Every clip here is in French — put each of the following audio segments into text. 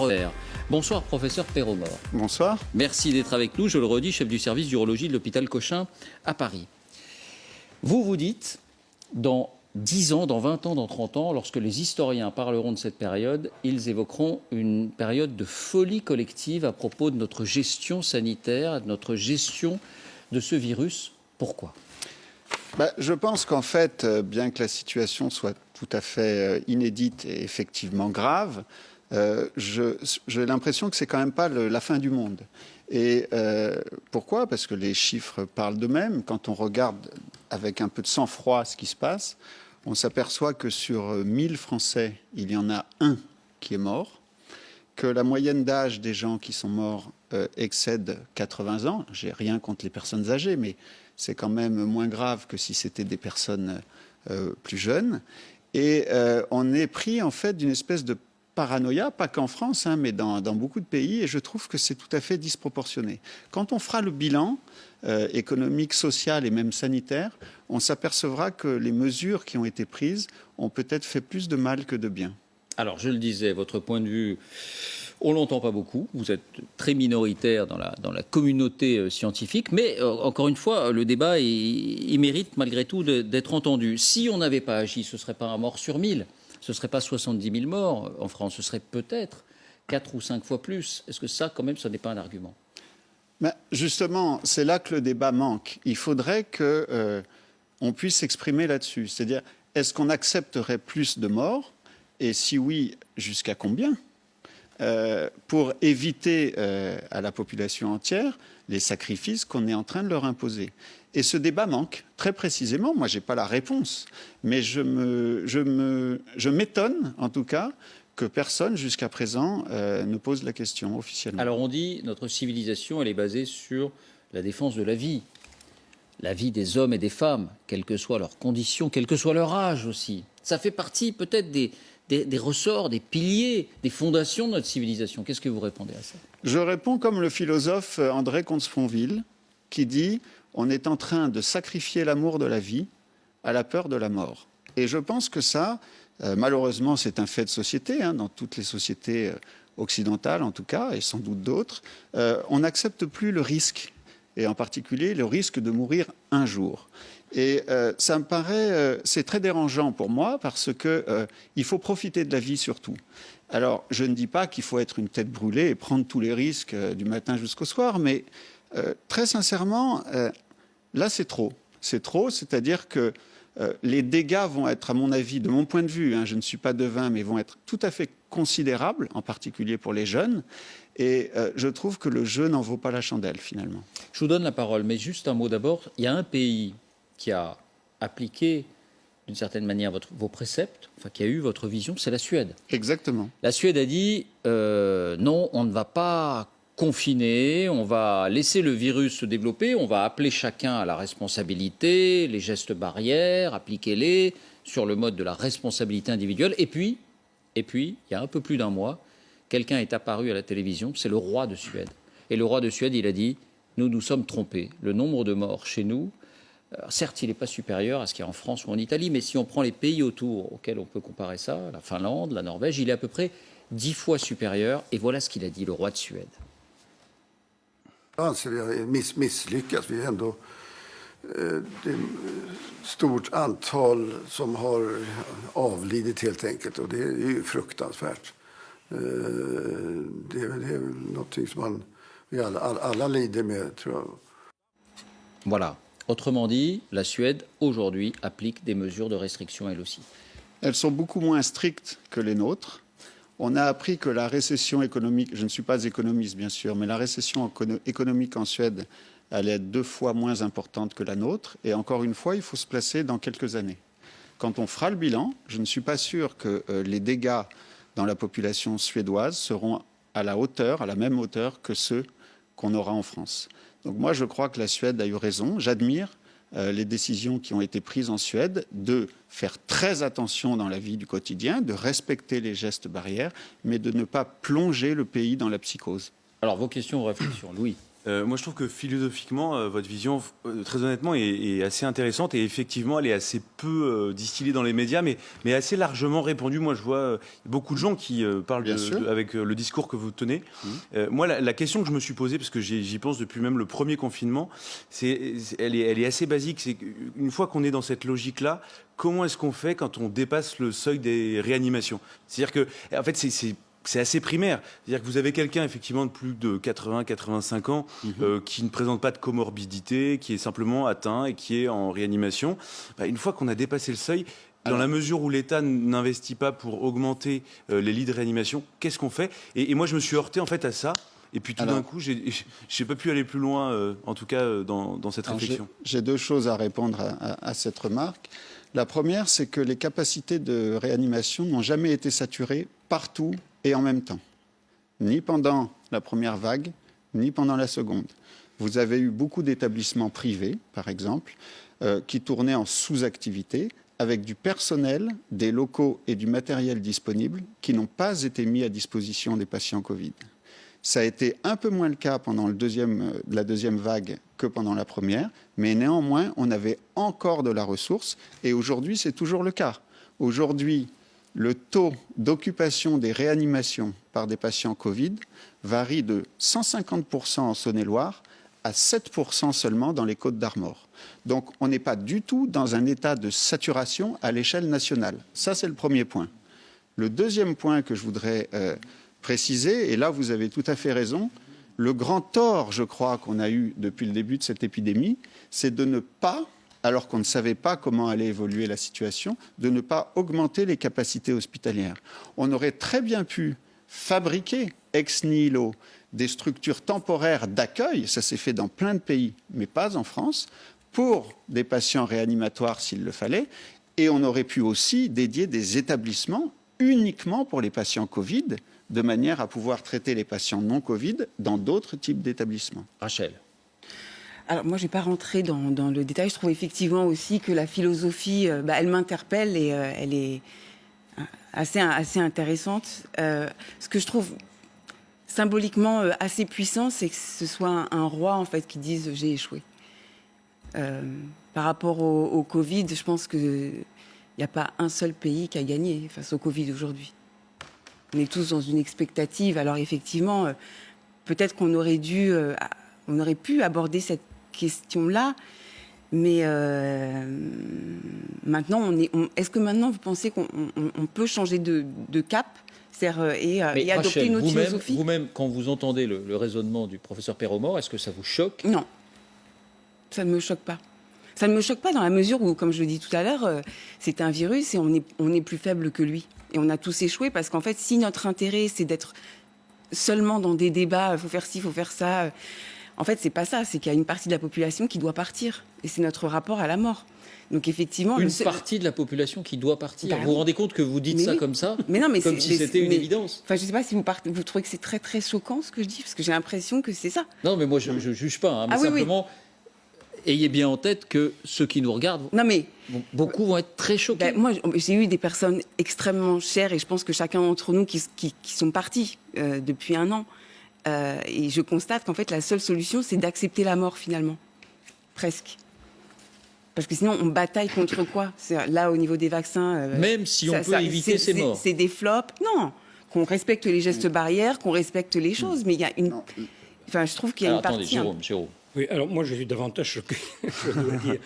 revers. Bonsoir, professeur Perromort. Bonsoir. Merci d'être avec nous. Je le redis, chef du service d'urologie de l'hôpital Cochin à Paris. Vous dites, dans 10 ans, dans 20 ans, dans 30 ans, lorsque les historiens parleront de cette période, ils évoqueront une période de folie collective à propos de notre gestion sanitaire, de notre gestion de ce virus. Pourquoi ? Je pense qu'en fait, bien que la situation soit tout à fait inédite et effectivement grave, j'ai l'impression que c'est quand même pas la fin du monde. Et pourquoi ? Parce que les chiffres parlent d'eux-mêmes. Quand on regarde avec un peu de sang-froid ce qui se passe, on s'aperçoit que sur 1000 Français, il y en a un qui est mort, que la moyenne d'âge des gens qui sont morts excède 80 ans. J'ai rien contre les personnes âgées, mais c'est quand même moins grave que si c'était des personnes plus jeunes. Et on est pris en fait d'une espèce de paranoïa, pas qu'en France, mais dans beaucoup de pays, et je trouve que c'est tout à fait disproportionné. Quand on fera le bilan économique, social et même sanitaire, on s'apercevra que les mesures qui ont été prises ont peut-être fait plus de mal que de bien. Alors, je le disais, votre point de vue, on ne l'entend pas beaucoup. Vous êtes très minoritaire dans la communauté scientifique. Mais, encore une fois, le débat, il mérite malgré tout d'être entendu. Si on n'avait pas agi, ce ne serait pas un mort sur 1000. Ce ne serait pas 70 000 morts en France. Ce serait peut-être 4 ou 5 fois plus. Est-ce que ça, quand même, ce n'est pas un argument ? Justement, c'est là que le débat manque. Il faudrait qu'on puisse s'exprimer là-dessus. C'est-à-dire, est-ce qu'on accepterait plus de morts ? Et si oui, jusqu'à combien ? Pour éviter à la population entière les sacrifices qu'on est en train de leur imposer. Et ce débat manque, très précisément. Moi, je n'ai pas la réponse, mais je m'étonne, en tout cas, que personne, jusqu'à présent, ne pose la question officiellement. Alors, on dit notre civilisation, elle est basée sur la défense de la vie des hommes et des femmes, quelles que soient leurs conditions, quel que soit leur âge aussi. Ça fait partie peut-être des ressorts, des piliers, des fondations de notre civilisation. Qu'est-ce que vous répondez à ça ? Je réponds comme le philosophe André Comte-Sponville, qui dit « On est en train de sacrifier l'amour de la vie à la peur de la mort ». Et je pense que ça, malheureusement, c'est un fait de société, dans toutes les sociétés occidentales en tout cas, et sans doute d'autres, on n'accepte plus le risque, et en particulier le risque de mourir un jour. Et ça me paraît, c'est très dérangeant pour moi parce qu'il faut profiter de la vie surtout. Alors, je ne dis pas qu'il faut être une tête brûlée et prendre tous les risques du matin jusqu'au soir, mais très sincèrement, là c'est trop. C'est trop, c'est-à-dire que les dégâts vont être, à mon avis, de mon point de vue, je ne suis pas devin, mais vont être tout à fait considérables, en particulier pour les jeunes. Et je trouve que le jeu n'en vaut pas la chandelle, finalement. Je vous donne la parole, mais juste un mot d'abord. Il y a un pays qui a appliqué d'une certaine manière vos préceptes, qui a eu votre vision, c'est la Suède. Exactement. La Suède a dit non, on ne va pas confiner, on va laisser le virus se développer, on va appeler chacun à la responsabilité, les gestes barrières, appliquez-les sur le mode de la responsabilité individuelle. Et puis, il y a un peu plus d'un mois, quelqu'un est apparu à la télévision, c'est le roi de Suède. Et le roi de Suède, il a dit nous sommes trompés. Le nombre de morts chez nous, certes, il n'est pas supérieur à ce qu'il y a en France ou en Italie, mais si on prend les pays autour auxquels on peut comparer ça, la Finlande, la Norvège, il est à peu près 10 fois supérieur. Et voilà ce qu'il a dit, le roi de Suède. Jag anser vi har misslyckats. Vi är ändå ett stort antal som har avlidit helt enkelt. Och det är ju fruktansvärt. Det är någonting som vi alla lider med, tror jag. Voilà. Autrement dit, la Suède, aujourd'hui, applique des mesures de restriction, elle aussi. Elles sont beaucoup moins strictes que les nôtres. On a appris que la récession économique, je ne suis pas économiste bien sûr, mais la récession économique en Suède allait être 2 fois moins importante que la nôtre. Et encore une fois, il faut se placer dans quelques années. Quand on fera le bilan, je ne suis pas sûr que les dégâts dans la population suédoise seront à la même hauteur que ceux qu'on aura en France. Donc moi, je crois que la Suède a eu raison. J'admire les décisions qui ont été prises en Suède de faire très attention dans la vie du quotidien, de respecter les gestes barrières, mais de ne pas plonger le pays dans la psychose. Alors, vos questions, vos réflexions, Louis. Moi, je trouve que philosophiquement, votre vision, très honnêtement, est assez intéressante et effectivement, elle est assez peu distillée dans les médias, mais assez largement répandue. Moi, je vois beaucoup de gens qui parlent avec le discours que vous tenez. Moi, la question que je me suis posée, parce que j'y pense depuis même le premier confinement, elle est assez basique. C'est qu'une fois qu'on est dans cette logique-là, comment est-ce qu'on fait quand on dépasse le seuil des réanimations? C'est-à-dire que, en fait, c'est assez primaire. C'est-à-dire que vous avez quelqu'un, effectivement, de plus de 80-85 ans qui ne présente pas de comorbidité, qui est simplement atteint et qui est en réanimation. Une fois qu'on a dépassé le seuil, dans la mesure où l'État n'investit pas pour augmenter les lits de réanimation, qu'est-ce qu'on fait? Et moi, je me suis heurté, en fait, à ça. Et puis, tout d'un coup, je n'ai pas pu aller plus loin, en tout cas, dans cette réflexion. J'ai deux choses à répondre à cette remarque. La première, c'est que les capacités de réanimation n'ont jamais été saturées partout et en même temps, ni pendant la première vague, ni pendant la seconde. Vous avez eu beaucoup d'établissements privés, par exemple, qui tournaient en sous-activité, avec du personnel, des locaux et du matériel disponible qui n'ont pas été mis à disposition des patients Covid. Ça a été un peu moins le cas pendant la deuxième vague que pendant la première, mais néanmoins, on avait encore de la ressource, et aujourd'hui, c'est toujours le cas. Aujourd'hui, le taux d'occupation des réanimations par des patients Covid varie de 150% en Saône-et-Loire à 7% seulement dans les Côtes-d'Armor. Donc on n'est pas du tout dans un état de saturation à l'échelle nationale. Ça, c'est le premier point. Le deuxième point que je voudrais préciser, et là vous avez tout à fait raison, le grand tort, je crois, qu'on a eu depuis le début de cette épidémie, c'est de ne pas, alors qu'on ne savait pas comment allait évoluer la situation, de ne pas augmenter les capacités hospitalières. On aurait très bien pu fabriquer ex nihilo des structures temporaires d'accueil, ça s'est fait dans plein de pays, mais pas en France, pour des patients réanimatoires s'il le fallait, et on aurait pu aussi dédier des établissements uniquement pour les patients Covid, de manière à pouvoir traiter les patients non Covid dans d'autres types d'établissements. Rachel. Alors moi, je ne vais pas rentrer dans le détail. Je trouve effectivement aussi que la philosophie, elle m'interpelle et elle est assez intéressante. Ce que je trouve symboliquement assez puissant, c'est que ce soit un roi en fait qui dise « j'ai échoué ». Par rapport au Covid, je pense qu'il n'y a pas un seul pays qui a gagné face au Covid aujourd'hui. On est tous dans une expectative. Alors effectivement, peut-être qu'on aurait pu aborder cette question-là, mais maintenant, est-ce que maintenant vous pensez qu'on peut changer de cap et adopter Rachel, une autre philosophie? Vous-même, quand vous entendez le raisonnement du professeur Perromort, est-ce que ça vous choque? Non, ça ne me choque pas. Ça ne me choque pas dans la mesure où, comme je le dis tout à l'heure, c'est un virus et on est plus faible que lui. Et on a tous échoué parce qu'en fait, si notre intérêt, c'est d'être seulement dans des débats, il faut faire ci, il faut faire ça, en fait, c'est pas ça. C'est qu'il y a une partie de la population qui doit partir. Et c'est notre rapport à la mort. Donc effectivement... Une partie de la population qui doit partir. Vous vous rendez compte que vous dites ça comme ça? Mais non, mais comme si c'était une évidence. Enfin, je ne sais pas si vous trouvez que c'est très, très choquant ce que je dis, parce que j'ai l'impression que c'est ça. Non, mais moi, je ne juge pas. Mais simplement... Oui. Ayez bien en tête que ceux qui nous regardent, beaucoup vont être très choqués. Moi, j'ai eu des personnes extrêmement chères et je pense que chacun d'entre nous qui sont partis depuis un an. Et je constate qu'en fait, la seule solution, c'est d'accepter la mort finalement. Presque. Parce que sinon, on bataille contre quoi? Là, au niveau des vaccins... Même si on peut éviter ces morts. C'est des flops. Non. Qu'on respecte les gestes barrières, qu'on respecte les choses. Mais il y a une... Enfin, je trouve qu'il y a une partie... Attendez, Jérôme. Oui, alors moi je suis davantage choqué, je dois dire,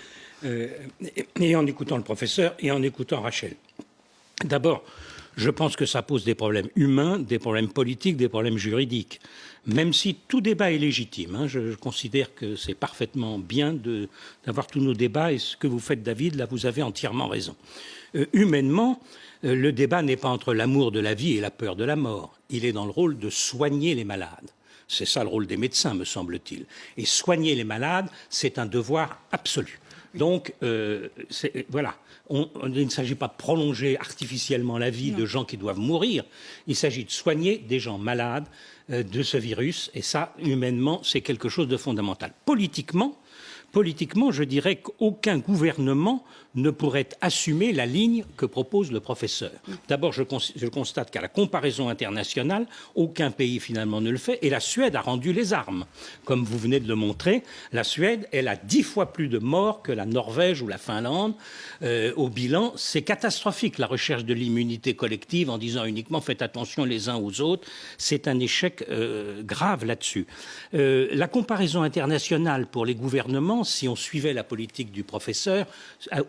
et en écoutant le professeur et en écoutant Rachel. D'abord, je pense que ça pose des problèmes humains, des problèmes politiques, des problèmes juridiques. Même si tout débat est légitime, je considère que c'est parfaitement bien d'avoir tous nos débats, et ce que vous faites, David, là vous avez entièrement raison. Humainement, le débat n'est pas entre l'amour de la vie et la peur de la mort. Il est dans le rôle de soigner les malades. C'est ça le rôle des médecins, me semble-t-il. Et soigner les malades, c'est un devoir absolu. Donc, voilà, il ne s'agit pas de prolonger artificiellement la vie de gens qui doivent mourir. Il s'agit de soigner des gens malades de ce virus. Et ça, humainement, c'est quelque chose de fondamental. Politiquement, politiquement, je dirais qu'aucun gouvernement ne pourrait assumer la ligne que propose le professeur. D'abord, je constate qu'à la comparaison internationale, aucun pays finalement ne le fait, et la Suède a rendu les armes. Comme vous venez de le montrer, la Suède, elle a 10 fois plus de morts que la Norvège ou la Finlande. Au bilan, c'est catastrophique, la recherche de l'immunité collective en disant uniquement faites attention les uns aux autres. C'est un échec grave là-dessus. La comparaison internationale pour les gouvernements, si on suivait la politique du professeur,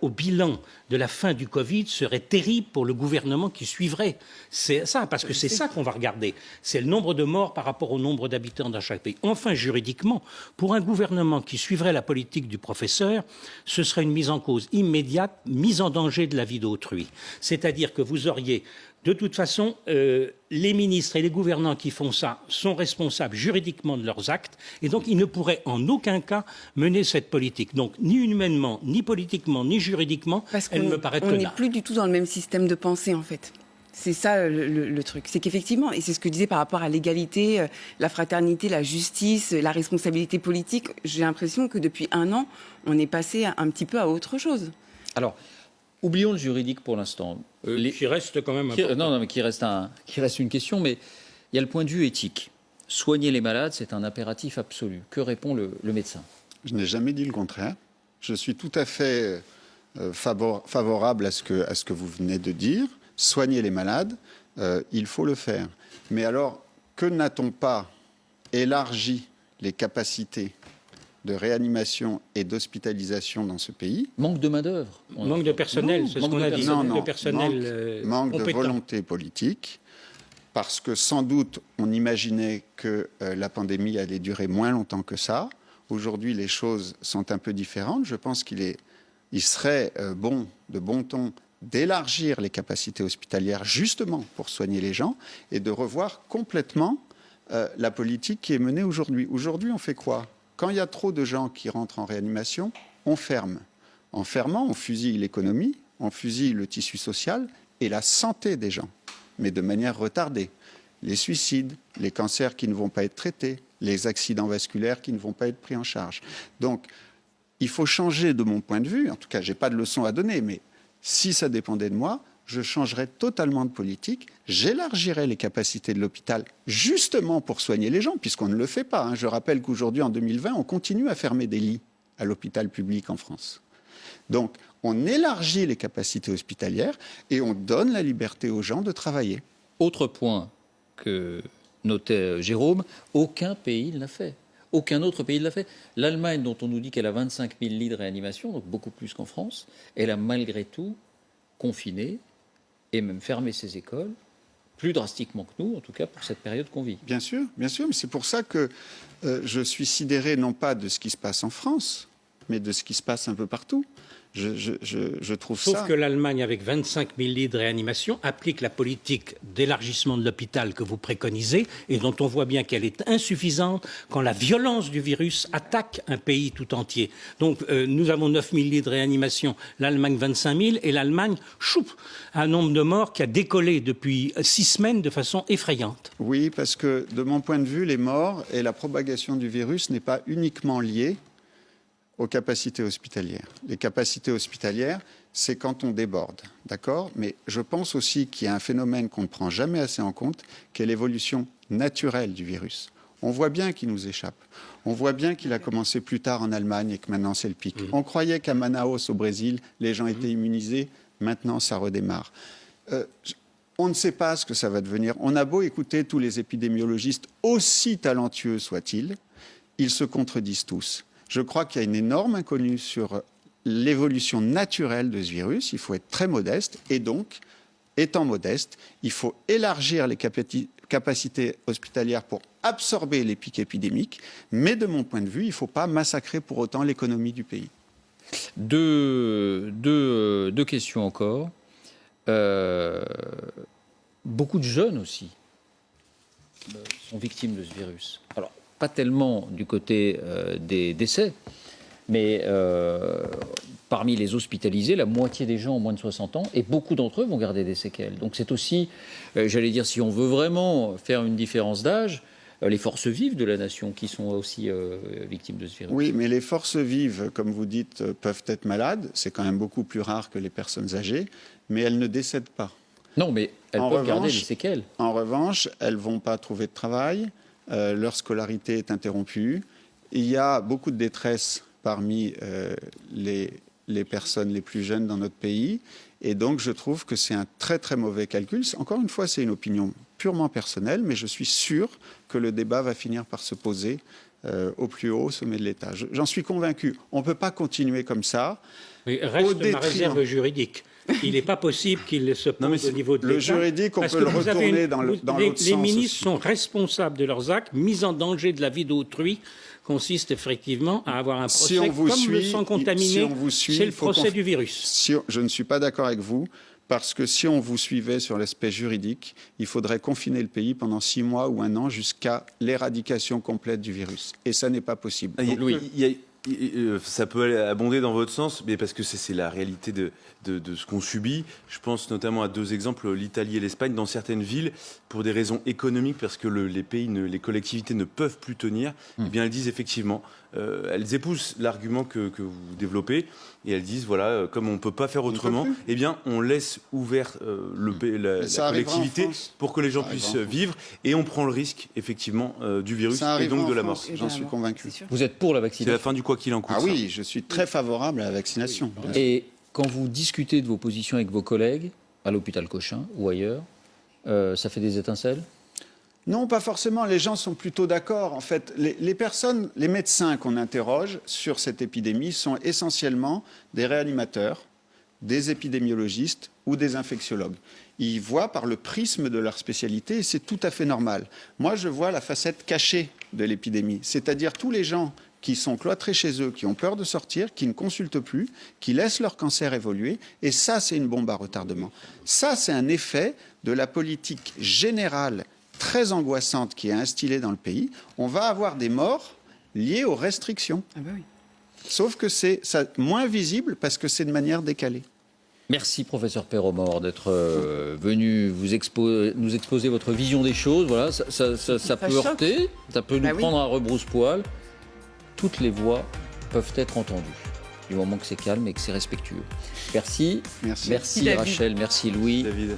au bilan de la fin du Covid serait terrible pour le gouvernement qui suivrait. C'est ça, parce que c'est ça qu'on va regarder. C'est le nombre de morts par rapport au nombre d'habitants dans chaque pays. Enfin, juridiquement, pour un gouvernement qui suivrait la politique du professeur, ce serait une mise en cause immédiate, mise en danger de la vie d'autrui. C'est-à-dire que vous auriez de toute façon, les ministres et les gouvernants qui font ça sont responsables juridiquement de leurs actes et donc ils ne pourraient en aucun cas mener cette politique. Donc ni humainement, ni politiquement, ni juridiquement, elle me paraît tenable. On n'est plus du tout dans le même système de pensée en fait. C'est ça le truc. C'est qu'effectivement, et c'est ce que je disais par rapport à l'égalité, la fraternité, la justice, la responsabilité politique, j'ai l'impression que depuis 1 an, on est passé un petit peu à autre chose. Alors, oublions le juridique pour l'instant. Qui reste quand même non, mais qui reste une question, mais il y a le point de vue éthique. Soigner les malades, c'est un impératif absolu. Que répond le médecin? Je n'ai jamais dit le contraire. Je suis tout à fait favorable à ce que vous venez de dire. Soigner les malades, il faut le faire. Mais alors, que n'a-t-on pas élargi les capacités de réanimation et d'hospitalisation dans ce pays? Manque de main-d'œuvre. Manque de personnel, c'est ce qu'on a dit. Manque de personnel manque de compétent. volonté politique, parce que sans doute on imaginait que la pandémie allait durer moins longtemps que ça. Aujourd'hui, les choses sont un peu différentes. Je pense qu'il serait de bon ton d'élargir les capacités hospitalières justement pour soigner les gens et de revoir complètement la politique qui est menée aujourd'hui. Aujourd'hui, on fait quoi? Quand il y a trop de gens qui rentrent en réanimation, on ferme. En fermant, on fusille l'économie, on fusille le tissu social et la santé des gens, mais de manière retardée. Les suicides, les cancers qui ne vont pas être traités, les accidents vasculaires qui ne vont pas être pris en charge. Donc, il faut changer de mon point de vue. En tout cas, je n'ai pas de leçon à donner, mais si ça dépendait de moi, je changerais totalement de politique, j'élargirais les capacités de l'hôpital justement pour soigner les gens, puisqu'on ne le fait pas. Je rappelle qu'aujourd'hui, en 2020, on continue à fermer des lits à l'hôpital public en France. Donc, on élargit les capacités hospitalières et on donne la liberté aux gens de travailler. Autre point que notait Jérôme, aucun pays ne l'a fait. Aucun autre pays ne l'a fait. L'Allemagne, dont on nous dit qu'elle a 25 000 lits de réanimation, donc beaucoup plus qu'en France, elle a malgré tout confiné et même fermer ses écoles, plus drastiquement que nous, en tout cas pour cette période qu'on vit. Bien sûr, mais c'est pour ça que je suis sidéré non pas de ce qui se passe en France, mais de ce qui se passe un peu partout. Je trouve ça... Sauf que l'Allemagne, avec 25 000 lits de réanimation, applique la politique d'élargissement de l'hôpital que vous préconisez et dont on voit bien qu'elle est insuffisante quand la violence du virus attaque un pays tout entier. Donc nous avons 9 000 lits de réanimation, l'Allemagne 25 000 et l'Allemagne, un nombre de morts qui a décollé depuis 6 semaines de façon effrayante. Oui, parce que de mon point de vue, les morts et la propagation du virus n'est pas uniquement liée aux capacités hospitalières. Les capacités hospitalières, c'est quand on déborde, d'accord? Mais je pense aussi qu'il y a un phénomène qu'on ne prend jamais assez en compte, qui est l'évolution naturelle du virus. On voit bien qu'il nous échappe. On voit bien qu'il a commencé plus tard en Allemagne et que maintenant c'est le pic. On croyait qu'à Manaus, au Brésil, les gens étaient immunisés. Maintenant, ça redémarre. On ne sait pas ce que ça va devenir. On a beau écouter tous les épidémiologistes, aussi talentueux soient-ils, ils se contredisent tous. Je crois qu'il y a une énorme inconnue sur l'évolution naturelle de ce virus. Il faut être très modeste et donc, étant modeste, il faut élargir les capacités hospitalières pour absorber les pics épidémiques. Mais de mon point de vue, il ne faut pas massacrer pour autant l'économie du pays. Deux questions encore. Beaucoup de jeunes aussi sont victimes de ce virus. Alors, pas tellement du côté des décès, mais parmi les hospitalisés, la moitié des gens ont moins de 60 ans et beaucoup d'entre eux vont garder des séquelles. Donc c'est aussi, j'allais dire, si on veut vraiment faire une différence d'âge, les forces vives de la nation qui sont aussi victimes de ce virus. Oui, mais les forces vives, comme vous dites, peuvent être malades. C'est quand même beaucoup plus rare que les personnes âgées, mais elles ne décèdent pas. Non, mais elles En peuvent garder revanche- des séquelles. En revanche, elles ne vont pas trouver de travail, leur scolarité est interrompue. Il y a beaucoup de détresse parmi les personnes les plus jeunes dans notre pays. Et donc, je trouve que c'est un très, très mauvais calcul. Encore une fois, c'est une opinion purement personnelle, mais je suis sûr que le débat va finir par se poser au plus haut sommet de l'État. J'en suis convaincu. On ne peut pas continuer comme ça. Mais reste ma détriment. réserve juridique. Il n'est pas possible qu'il se pose Non, mais au niveau de le l'État. juridique, on parce peut que le vous avez retourner dans l'autre les sens ministres aussi. sont responsables de leurs actes. Mise en danger de la vie d'autrui consiste effectivement à avoir un procès Si on vous comme le suit, sang contaminé. si on vous suit, C'est le il faut procès qu'on- du virus. Je ne suis pas d'accord avec vous, parce que si on vous suivait sur l'aspect juridique, il faudrait confiner le pays pendant 6 mois ou 1 an jusqu'à l'éradication complète du virus. Et ça n'est pas possible. Ah, Donc, ça peut aller abonder dans votre sens, mais parce que c'est la réalité de ce qu'on subit. Je pense notamment à 2 exemples, l'Italie et l'Espagne. Dans certaines villes, pour des raisons économiques, parce que les collectivités ne peuvent plus tenir, eh bien elles disent effectivement, elles épousent l'argument que vous développez, et elles disent, voilà, comme on ne peut pas faire ne peut autrement, plus. eh bien on laisse ouvert la ça arrivera en collectivité France. pour que les gens Ça puissent arrivera en France. vivre, et on prend le risque, effectivement, du virus ça et arrivera donc de en la mort. France, j'en suis convaincu. C'est sûr. Vous êtes pour la C'est la vaccination. fin du quoi qu'il en coûte. Ah ça. oui, je suis très favorable à la vaccination. Et quand vous discutez de vos positions avec vos collègues, à l'hôpital Cochin ou ailleurs, ça fait des étincelles? Non, pas forcément. Les gens sont plutôt d'accord. En fait, les médecins qu'on interroge sur cette épidémie sont essentiellement des réanimateurs, des épidémiologistes ou des infectiologues. Ils voient par le prisme de leur spécialité et c'est tout à fait normal. Moi, je vois la facette cachée de l'épidémie, c'est-à-dire tous les gens qui sont cloîtrés chez eux, qui ont peur de sortir, qui ne consultent plus, qui laissent leur cancer évoluer. Et ça, c'est une bombe à retardement. Ça, c'est un effet de la politique générale très angoissante qui est instillée dans le pays. On va avoir des morts liées aux restrictions. Ah bah oui. Sauf que c'est moins visible parce que c'est de manière décalée. Merci, professeur Perromort, d'être venu nous exposer votre vision des choses. Voilà, ça peut choque. heurter, ça peut Bah nous oui. prendre à rebrousse-poil. Toutes les voix peuvent être entendues, du moment que c'est calme et que c'est respectueux. Merci. Merci. Merci David. Rachel, merci Louis. David.